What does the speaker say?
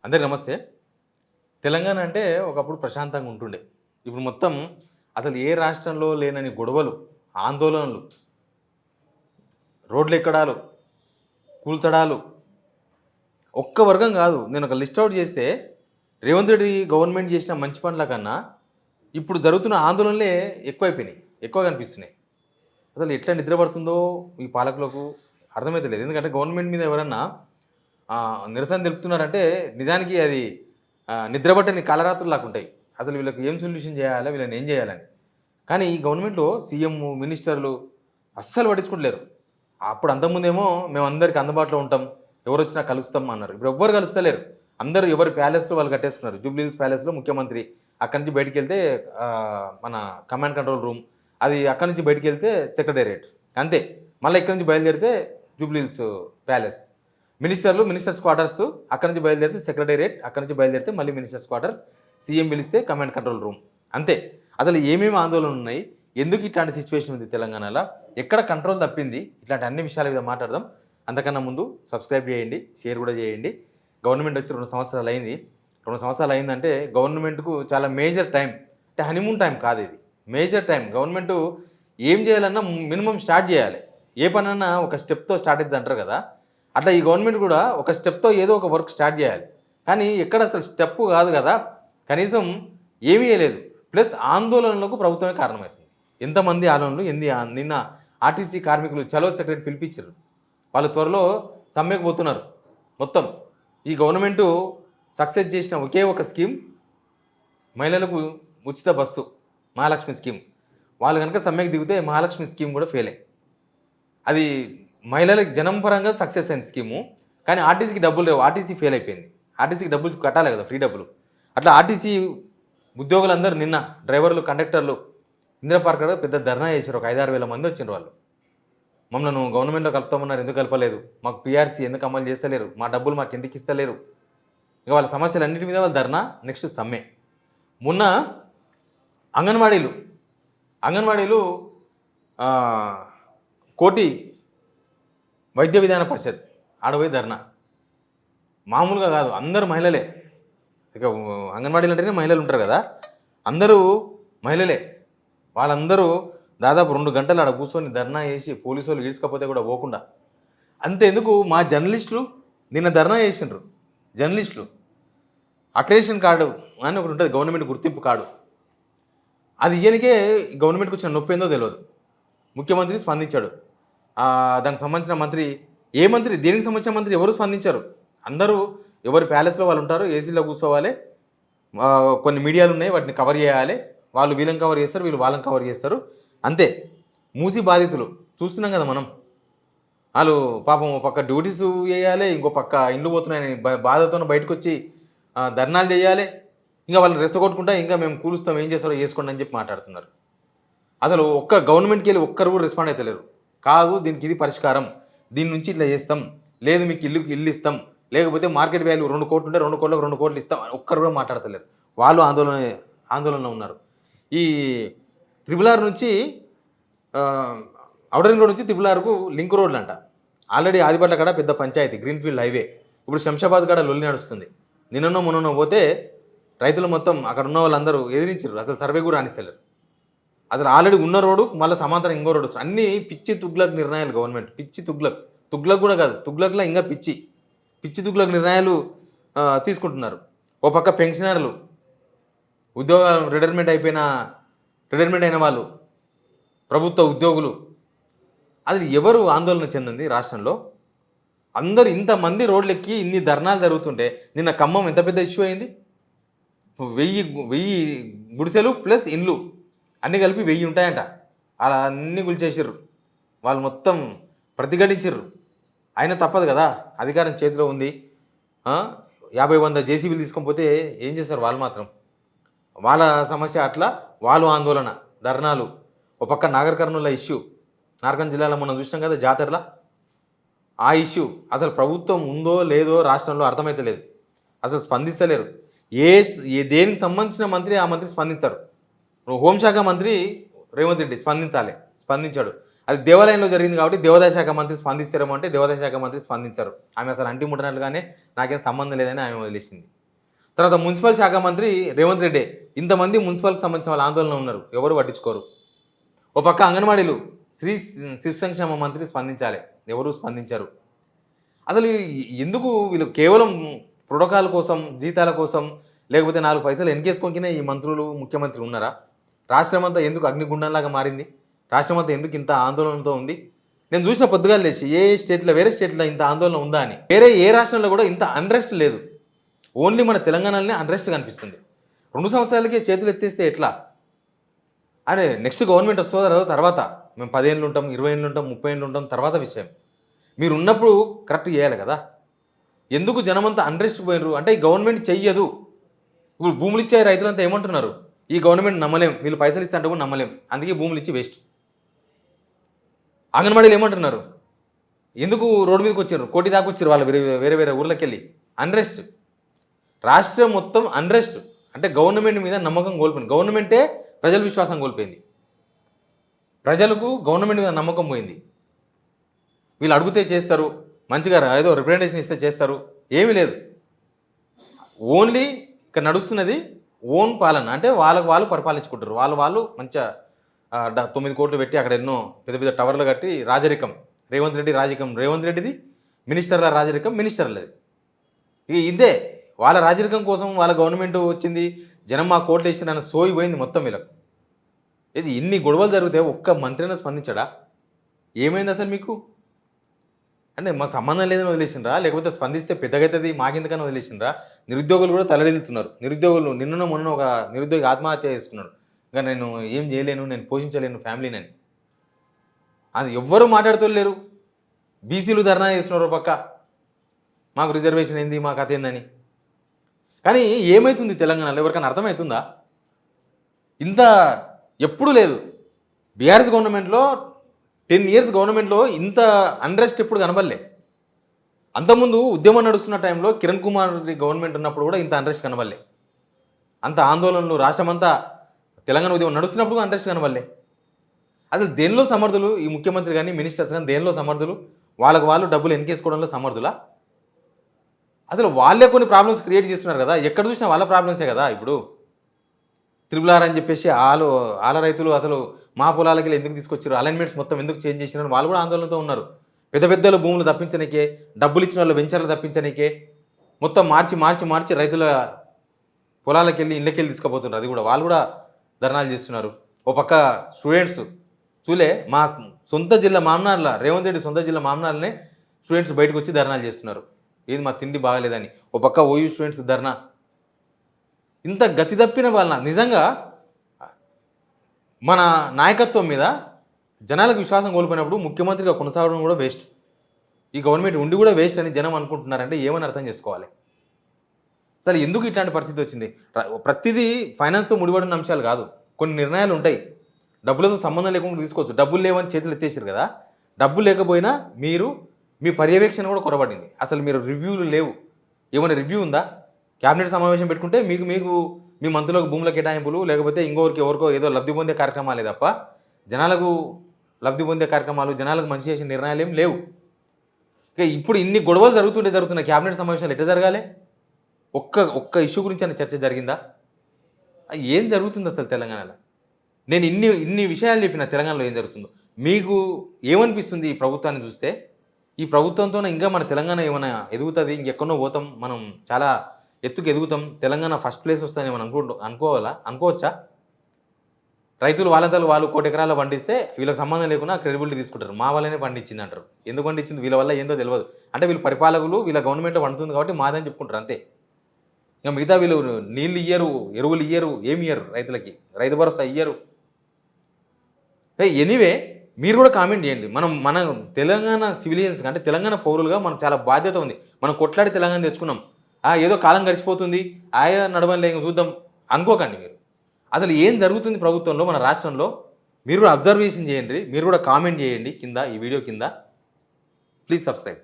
అందరికీ నమస్తే. తెలంగాణ అంటే ఒకప్పుడు ప్రశాంతంగా ఉంటుండే. ఇప్పుడు మొత్తం అసలు ఏ రాష్ట్రంలో లేనన్ని గొడవలు, ఆందోళనలు, రోడ్లెక్కడాలు, కూల్చడాలు ఒక్క వర్గం కాదు. నేను ఒక లిస్ట్ ఔట్ చేస్తే రేవంత్ రెడ్డి గవర్నమెంట్ చేసిన మంచి పనుల కన్నా ఇప్పుడు జరుగుతున్న ఆందోళనలే ఎక్కువైపోయినాయి. ఎక్కువ కనిపిస్తున్నాయి. అసలు ఎట్లా నిద్ర పడుతుందో ఈ పాలకులకు అర్థమైతలేదు. ఎందుకంటే గవర్నమెంట్ మీద ఎవరన్నా నిరసన తెలుపుతున్నారంటే నిజానికి అది నిద్రపట్టని కాలరాత్రుల్లాగా ఉంటాయి. అసలు వీళ్ళకి ఏం సొల్యూషన్ చేయాలా? వీళ్ళని ఏం చేయాలని. కానీ ఈ గవర్నమెంట్‌లో సీఎం, మినిస్టర్లు అస్సలు పట్టించుకుంటలేరు. అప్పుడు అంతకుముందేమో మేమందరికి అందుబాటులో ఉంటాం. ఎవరొచ్చినా కలుస్తాం అన్నారు. ఇప్పుడు ఎవ్వరు కలుస్తలేరు. అందరూ ఎవరి ప్యాలెస్‌లో వాళ్ళు కట్టేసుకున్నారు. జూబ్లీ హిల్స్ ప్యాలెస్‌లో ముఖ్యమంత్రి. అక్కడి నుంచి బయటికెళ్తే మన కమాండ్ కంట్రోల్ రూమ్. అది అక్కడి నుంచి బయటికెళ్తే సెక్రటేరియట్. అంతే. మళ్ళీ ఇక్కడి నుంచి బయలుదేరితే జూబ్లీ హిల్స్ ప్యాలెస్. మినిస్టర్లు, మినిస్టర్స్ క్వార్టర్స్. అక్కడి నుంచి బయలుదేరితే సెక్రటేరియట్. అక్కడి నుంచి బయలుదేరితే మళ్ళీ మినిస్టర్స్ క్వార్టర్స్. సీఎం పిలిస్తే కమాండ్ కంట్రోల్ రూమ్. అంతే. అసలు ఏమేమి ఆందోళనలు ఉన్నాయి? ఎందుకు ఇట్లాంటి సిచ్యువేషన్ ఉంది తెలంగాణలో? ఎక్కడ కంట్రోల్ తప్పింది? ఇట్లాంటి అన్ని విషయాల మీద మాట్లాడదాం. అంతకన్నా ముందు సబ్స్క్రైబ్ చేయండి, షేర్ కూడా చేయండి. గవర్నమెంట్ వచ్చి 2 సంవత్సరాలు అయింది. 2 సంవత్సరాలు అయిందంటే గవర్నమెంట్‌కు చాలా మేజర్ టైం. అంటే హనీమూన్ టైం కాదు ఇది. Major time. గవర్నమెంటు ఏం చేయాలన్నా మినిమమ్ స్టార్ట్ చేయాలి. ఏ పనన్నా ఒక స్టెప్‌తో స్టార్ట్ అయిద్ది అంటారు కదా! అట్లా ఈ గవర్నమెంట్ కూడా ఒక స్టెప్‌తో ఏదో ఒక వర్క్ స్టార్ట్ చేయాలి. కానీ ఎక్కడ అసలు స్టెప్ కాదు కదా! కనీసం ఏమీ చేయలేదు. ప్లస్ ఆందోళనలకు ప్రభుత్వమే కారణమవుతుంది. ఎంతమంది ఆందోళనలు నిన్న ఆర్టీసీ కార్మికులు చలో సెక్రటరీ పిలిపించారు. వాళ్ళు త్వరలో సమ్మెకు పోతున్నారు. మొత్తం ఈ గవర్నమెంటు సక్సెస్ చేసిన ఒకే ఒక స్కీమ్ మహిళలకు ఉచిత బస్సు మహాలక్ష్మి స్కీమ్. వాళ్ళు కనుక సమ్మెకు దిగితే మహాలక్ష్మి స్కీమ్ కూడా ఫెయిల్ అయ్యి. అది మహిళలకు జనం పరంగా సక్సెస్ అయిన స్కీము. కానీ ఆర్టీసీకి డబ్బులు లేవు. ఆర్టీసీ ఫెయిల్ అయిపోయింది. ఆర్టీసీకి డబ్బులు కట్టాలి కదా, ఫ్రీ డబ్బులు. అట్లా ఆర్టీసీ ఉద్యోగులందరూ నిన్న డ్రైవర్లు, కండక్టర్లు ఇందిరా పార్క్ కాడ పెద్ద ధర్నా చేశారు. ఒక 5-6 వేల మంది వచ్చిండ్రు వాళ్ళు. మమ్మల్ని గవర్నమెంట్‌లో కలుపుతామన్నారు, ఎందుకు కలపలేదు? మాకు పీఆర్సీ ఎందుకు అమలు చేస్తలేరు? మా డబ్బులు మాకు ఎందుకు ఇస్తలేరు? ఇక వాళ్ళ సమస్యలన్నిటి మీద వాళ్ళు ధర్నా, నెక్స్ట్ సమ్మె. మొన్న అంగన్వాడీలు కోటి వైద్య విధాన పరిషత్ ఆడపోయి ధర్నా. మామూలుగా కాదు, అందరూ మహిళలే. ఇక అంగన్వాడీలు అంటేనే మహిళలు ఉంటారు కదా, అందరూ మహిళలే. వాళ్ళందరూ దాదాపు 2 గంటలు ఆడ కూర్చొని ధర్నా చేసి పోలీసు వాళ్ళు ఈడ్చకపోతే కూడా పోకుండా. అంతెందుకు మా జర్నలిస్టులు నిన్న ధర్నా చేసిండ్రు. జర్నలిస్టులు అక్రెడిటేషన్ కార్డు అని ఒకటి ఉంటుంది, గవర్నమెంట్ గుర్తింపు కార్డు. అది ఇయ్యనికే గవర్నమెంట్కి వచ్చిన నొప్పి ఏందో తెలియదు. ముఖ్యమంత్రి స్పందించాడు. దానికి సంబంధించిన మంత్రి, దేనికి సంబంధించిన మంత్రి ఎవరు స్పందించారు. అందరూ ఎవరి ప్యాలెస్లో వాళ్ళు ఉంటారు, ఏసీలో కూర్చోవాలి. కొన్ని మీడియాలు ఉన్నాయి, వాటిని కవర్ చేయాలి. వాళ్ళు వీళ్ళని కవర్ చేస్తారు, వీళ్ళు వాళ్ళని కవర్ చేస్తారు. అంతే. మూసి బాధితులు చూస్తున్నాం కదా మనం. వాళ్ళు పాపం ఒక పక్క డ్యూటీస్ చేయాలి, ఇంకో పక్క ఇండ్లు పోతున్నాయని బాధతో బయటకు వచ్చి ధర్నాలు చేయాలి. ఇంకా వాళ్ళని రెచ్చగొట్టుకుంటా ఇంకా మేము కూలుస్తాం, ఏం చేస్తారో చేసుకోండి అని చెప్పి మాట్లాడుతున్నారు. అసలు ఒక్క గవర్నమెంట్కి వెళ్ళి ఒక్కరు కూడా రెస్పాండ్ అయితే లేరు. కాదు, దీనికి ఇది పరిష్కారం, దీని నుంచి ఇట్లా చేస్తాం, లేదు మీకు ఇల్లు ఇస్తాం, లేకపోతే మార్కెట్ వాల్యూ 2 కోట్లు ఉంటే 2 కోట్లకు 2 కోట్లు ఇస్తాం, ఒక్కరు కూడా మాట్లాడతలేరు. వాళ్ళు ఆందోళనలో ఉన్నారు. ఈ త్రిబుల్ నుంచి ఔటర్ రింగ్ రోడ్ నుంచి త్రిబుల్ లింక్ రోడ్లు అంట. ఆల్రెడీ ఆదిపట్ల కాడ పెద్ద పంచాయతీ, గ్రీన్ఫీల్డ్ హైవే. ఇప్పుడు శంషాబాద్ కాడ లొల్లి నడుస్తుంది. నిన్ననో మొన్ననో పోతే రైతులు మొత్తం అక్కడ ఉన్న వాళ్ళందరూ ఎదిరించారు. అసలు సర్వే కూడా రానిస్తలేరు. అసలు ఆల్రెడీ ఉన్న రోడ్డు మళ్ళీ సమాంతరం ఇంకో రోడ్డు వస్తుంది. అన్నీ పిచ్చి తుగ్లక్ నిర్ణయాలు గవర్నమెంట్. పిచ్చి తుగ్లక్ కూడా కాదు, తుగ్లక్లో ఇంకా పిచ్చి తుగ్లక్ నిర్ణయాలు తీసుకుంటున్నారు. ఓ పక్క పెన్షనర్లు, ఉద్యోగాలు రిటైర్మెంట్ అయిన వాళ్ళు, ప్రభుత్వ ఉద్యోగులు. అది ఎవరు ఆందోళన చెందింది రాష్ట్రంలో? అందరు ఇంతమంది రోడ్లెక్కి ఇన్ని ధర్నాలు జరుగుతుంటే నిన్న ఖమ్మం ఎంత పెద్ద ఇష్యూ అయింది. 1000 గుడిసెలు ప్లస్ ఇండ్లు అన్నీ కలిపి 1000 ఉంటాయంట. అలా అన్నీ గుల్చేసిర్రు. వాళ్ళు మొత్తం ప్రతిఘటించిర్రు. అయినా తప్పదు కదా, అధికారం చేతిలో ఉంది. 50-100 జేసీబీలు తీసుకొని పోతే ఏం చేస్తారు వాళ్ళు మాత్రం? వాళ్ళ సమస్య అట్లా, వాళ్ళు ఆందోళన, ధర్నాలు. ఒక పక్క నాగర్ కర్నూలు ఇష్యూ, నార్కన్ జిల్లాలో మనం చూసినాం కదా జాతరలా, ఆ ఇష్యూ. అసలు ప్రభుత్వం ఉందో లేదో రాష్ట్రంలో అర్థమైతలేదు. అసలు స్పందిస్తలేరు. దేనికి సంబంధించిన మంత్రి ఆ మంత్రి స్పందించారు. హోంశాఖ మంత్రి రేవంత్ రెడ్డి స్పందించాడు. అది దేవాలయంలో జరిగింది కాబట్టి దేవాదాయ శాఖ మంత్రి స్పందిస్తారేమో అంటే దేవాదాయ శాఖ మంత్రి స్పందించారు. ఆమె అసలు అంటి ముట్టనట్లుగానే నాకేం సంబంధం లేదని ఆమె వదిలేసింది. తర్వాత మున్సిపల్ శాఖ మంత్రి రేవంత్ రెడ్డి ఇంతమంది మున్సిపల్కి సంబంధించిన వాళ్ళ ఆందోళన ఉన్నారు, ఎవరు పట్టించుకోరు. ఓ పక్క అంగన్వాడీలు శిశు సంక్షేమ మంత్రి స్పందించాలి, ఎవరు స్పందించారు. అసలు ఎందుకు వీళ్ళు కేవలం ప్రోటోకాల్ కోసం, జీతాల కోసం, లేకపోతే 4 పైసలు ఎన్కేసుకోనికనే ఈ మంత్రులు ముఖ్యమంత్రి ఉన్నారా? రాష్ట్రం అంతా ఎందుకు అగ్నిగుండంలాగా మారింది? రాష్ట్రం అంతా ఎందుకు ఇంత ఆందోళనతో ఉంది? నేను చూసిన పొద్దుగాలు లేచి వేరే స్టేట్లో ఇంత ఆందోళన ఉందా అని. వేరే ఏ రాష్ట్రంలో కూడా ఇంత అన్రెస్ట్ లేదు. ఓన్లీ మన తెలంగాణలోనే అన్రెస్ట్ కనిపిస్తుంది. 2 సంవత్సరాలకే చేతులు ఎత్తేస్తే ఎట్లా? అరే నెక్స్ట్ గవర్నమెంట్ వస్తుందో తర్వాత మేము 10 ఏళ్ళు ఉంటాం, 20 ఏళ్ళు ఉంటాం, 30 ఏళ్ళు ఉంటాం, తర్వాత విషయం. మీరు ఉన్నప్పుడు కరెక్ట్ చేయాలి కదా. ఎందుకు జనమంతా అన్రెస్ట్ పోయినరు అంటే ఈ గవర్నమెంట్ చెయ్యదు. ఇప్పుడు భూములు ఇచ్చే రైతులంతా ఏమంటున్నారు, ఈ గవర్నమెంట్ నమ్మలేం, వీళ్ళు పైసలు ఇస్తే అంటే కూడా నమ్మలేం, అందుకే భూములు ఇచ్చి వేస్ట్. అంగన్వాడీలు ఏమంటున్నారు, ఎందుకు రోడ్డు మీదకి వచ్చారు, కోటి దాకా వచ్చారు వాళ్ళు వేరే వేరే ఊర్లోకి వెళ్ళి. అన్రెస్ట్, రాష్ట్రం మొత్తం అన్రెస్ట్. అంటే గవర్నమెంట్ మీద నమ్మకం కోల్పోయింది. గవర్నమెంటే ప్రజల విశ్వాసం కోల్పోయింది. ప్రజలకు గవర్నమెంట్ మీద నమ్మకం పోయింది. వీళ్ళు అడిగితే చేస్తారు, మంచిగా ఏదో రిప్రజెంటేషన్ ఇస్తే చేస్తారు, ఏమీ లేదు. ఓన్లీ ఇక్కడ నడుస్తున్నది ఓన్ పాలన. అంటే వాళ్ళు పరిపాలించుకుంటారు, వాళ్ళు మంచిగా 9 కోట్లు పెట్టి అక్కడ ఎన్నో పెద్ద పెద్ద టవర్లు కట్టి రాజరికం. రేవంత్ రెడ్డిది మినిస్టర్ల రాజరికం, మినిస్టర్లది. ఇదే వాళ్ళ రాజరికం కోసం వాళ్ళ గవర్నమెంట్ వచ్చింది, జనం మా కోట్లు వేసిన సోయిపోయింది మొత్తం వీళ్ళకు. ఇది ఇన్ని గొడవలు జరిగితే ఒక్క మంత్రినా స్పందించడా? ఏమైంది అసలు మీకు? అంటే మాకు సంబంధం లేదని వదిలేసిండ్రా, లేకపోతే స్పందిస్తే పెద్దగైతుంది మాకెందుకని వదిలేసిండ్రా? నిరుద్యోగులు కూడా తలడిల్లుతున్నారు. నిరుద్యోగులు మొన్న ఒక నిరుద్యోగి ఆత్మహత్య చేసుకున్నాడు. ఇంకా నేను ఏం చేయలేను, నేను పోషించలేను ఫ్యామిలీని అని. అది ఎవ్వరూ మాట్లాడుతూ బీసీలు ధర్నా చేస్తున్నారు పక్క, మాకు రిజర్వేషన్ ఏంది, మా కథ ఏందని. కానీ ఏమవుతుంది తెలంగాణలో ఎవరికైనా అర్థమవుతుందా? ఇంత ఎప్పుడు లేదు. బీఆర్ఎస్ గవర్నమెంట్లో 10 years గవర్నమెంట్లో ఇంత అన్రెస్ట్ ఎప్పుడు కనబడలే. అంతకుముందు ఉద్యమం నడుస్తున్న టైంలో కిరణ్ కుమార్ గవర్నమెంట్ ఉన్నప్పుడు కూడా ఇంత అన్రెస్ట్ కనబడలే. అంత ఆందోళనలు రాష్ట్రమంతా తెలంగాణ ఉద్యమం నడుస్తున్నప్పుడు అన్రెస్ట్ కనబడలే. అసలు దేనిలో సమర్థులు ఈ ముఖ్యమంత్రి కానీ మినిస్టర్స్ కానీ? దేనిలో సమర్థులు? వాళ్ళు డబ్బులు ఎన్కేసుకోవడంలో సమర్థులా? అసలు వాళ్ళే కొన్ని ప్రాబ్లమ్స్ క్రియేట్ చేస్తున్నారు కదా. ఎక్కడ చూసినా వాళ్ళ ప్రాబ్లమ్సే కదా. ఇప్పుడు RRR అని చెప్పేసి ఆల రైతులు అసలు మా పొలాలకి ఎందుకు తీసుకొచ్చారు, అలైన్మెంట్స్ మొత్తం ఎందుకు చేంజ్ చేసినారు, వాళ్ళు కూడా ఆందోళనతో ఉన్నారు. పెద్దలు భూములు తప్పించనికే, డబ్బులు ఇచ్చిన వాళ్ళు వెంచర్లు తప్పించనికే మొత్తం మార్చి రైతుల పొలాలకి వెళ్ళి ఇళ్ళకెళ్ళి తీసుకుపోతున్నారు. అది కూడా వాళ్ళు కూడా ధర్నాలు చేస్తున్నారు. ఓ పక్క స్టూడెంట్స్ మా సొంత జిల్లా మామనార్ల, రేవంత్ రెడ్డి సొంత జిల్లా మామనార్లనే స్టూడెంట్స్ బయటకు వచ్చి ధర్నాలు చేస్తున్నారు. ఏది మా తిండి బాగలేదని. ఓ పక్క ఓయూ స్టూడెంట్స్ ధర్నా. ఇంత గతి తప్పిన వాళ్ళ నిజంగా మన నాయకత్వం మీద జనాలకు విశ్వాసం కోల్పోయినప్పుడు ముఖ్యమంత్రిగా కొనసాగడం కూడా వేస్ట్, ఈ గవర్నమెంట్ ఉండి కూడా వేస్ట్ అని జనం అనుకుంటున్నారంటే ఏమని అర్థం చేసుకోవాలి? అసలు ఎందుకు ఇట్లాంటి పరిస్థితి వచ్చింది? ప్రతిదీ ఫైనాన్స్తో ముడిపడిన అంశాలు కాదు, కొన్ని నిర్ణయాలు ఉంటాయి. డబ్బులతో సంబంధం లేకుండా తీసుకోవచ్చు. డబ్బులు లేవని చేతులు ఎత్తేసారు కదా. డబ్బులు లేకపోయినా మీ పర్యవేక్షణ కూడా కొరబడింది. అసలు మీరు రివ్యూలు లేవు. ఏమైనా రివ్యూ ఉందా? క్యాబినెట్ సమావేశం పెట్టుకుంటే మీకు మీ మంత్రులకు భూముల కేటాయింపులు, లేకపోతే ఎవరికో ఏదో లబ్ధి పొందే కార్యక్రమాలే తప్ప జనాలకు లబ్ధి పొందే కార్యక్రమాలు, జనాలకు మంచి చేసిన నిర్ణయాలు ఏం లేవు. ఇక ఇప్పుడు ఇన్ని గొడవలు జరుగుతున్న క్యాబినెట్ సమావేశాలు ఎట్లా జరగాలి? ఒక్క ఇష్యూ గురించి అన్న చర్చ జరిగిందా? ఏం జరుగుతుంది అసలు తెలంగాణలో? నేను ఇన్ని విషయాలు చెప్పిన తెలంగాణలో ఏం జరుగుతుందో. మీకు ఏమనిపిస్తుంది ఈ ప్రభుత్వాన్ని చూస్తే? ఈ ప్రభుత్వంతోనే ఇంకా మన తెలంగాణ ఏమైనా ఎదుగుతుంది? ఇంకెక్కడో పోతాం, మనం చాలా ఎత్తుకు ఎదుగుతాం, తెలంగాణ ఫస్ట్ ప్లేస్ వస్తుందని మనం అనుకోవచ్చా? రైతులు వాళ్ళంతలు వాళ్ళు 1 కోటి ఎకరాలు పండిస్తే వీళ్ళకి సంబంధం లేకుండా క్రెడిబిలిటీ తీసుకుంటారు. మా వల్లనే పండించింది అంటారు. ఎందుకు పండించింది? వీళ్ళ వల్ల ఏందో తెలియదు. అంటే వీళ్ళు పరిపాలకులు, వీళ్ళ గవర్నమెంట్ పండుతుంది కాబట్టి మాదని చెప్పుకుంటారు అంతే. ఇంకా మిగతా వీళ్ళు నీళ్ళు ఇయ్యరు, ఎరువులు ఇయ్యరు, ఏమి ఇయ్యరు రైతులకి, రైతు భరోసా ఇయ్యరు. ఎనీవే మీరు కూడా కామెంట్ చేయండి. మన తెలంగాణ సివిలియన్స్ అంటే తెలంగాణ పౌరులుగా మనకు చాలా బాధ్యత ఉంది. మనం కొట్లాడి తెలంగాణ తెచ్చుకున్నాం. ఏదో కాలం గడిచిపోతుంది, నడవలే చూద్దాం అనుకోకండి. మీరు అసలు ఏం జరుగుతుంది ప్రభుత్వంలో, మన రాష్ట్రంలో? మీరు కూడా అబ్జర్వేషన్ చేయండి, మీరు కూడా కామెంట్ చేయండి కింద, ఈ వీడియో కింద. Please subscribe.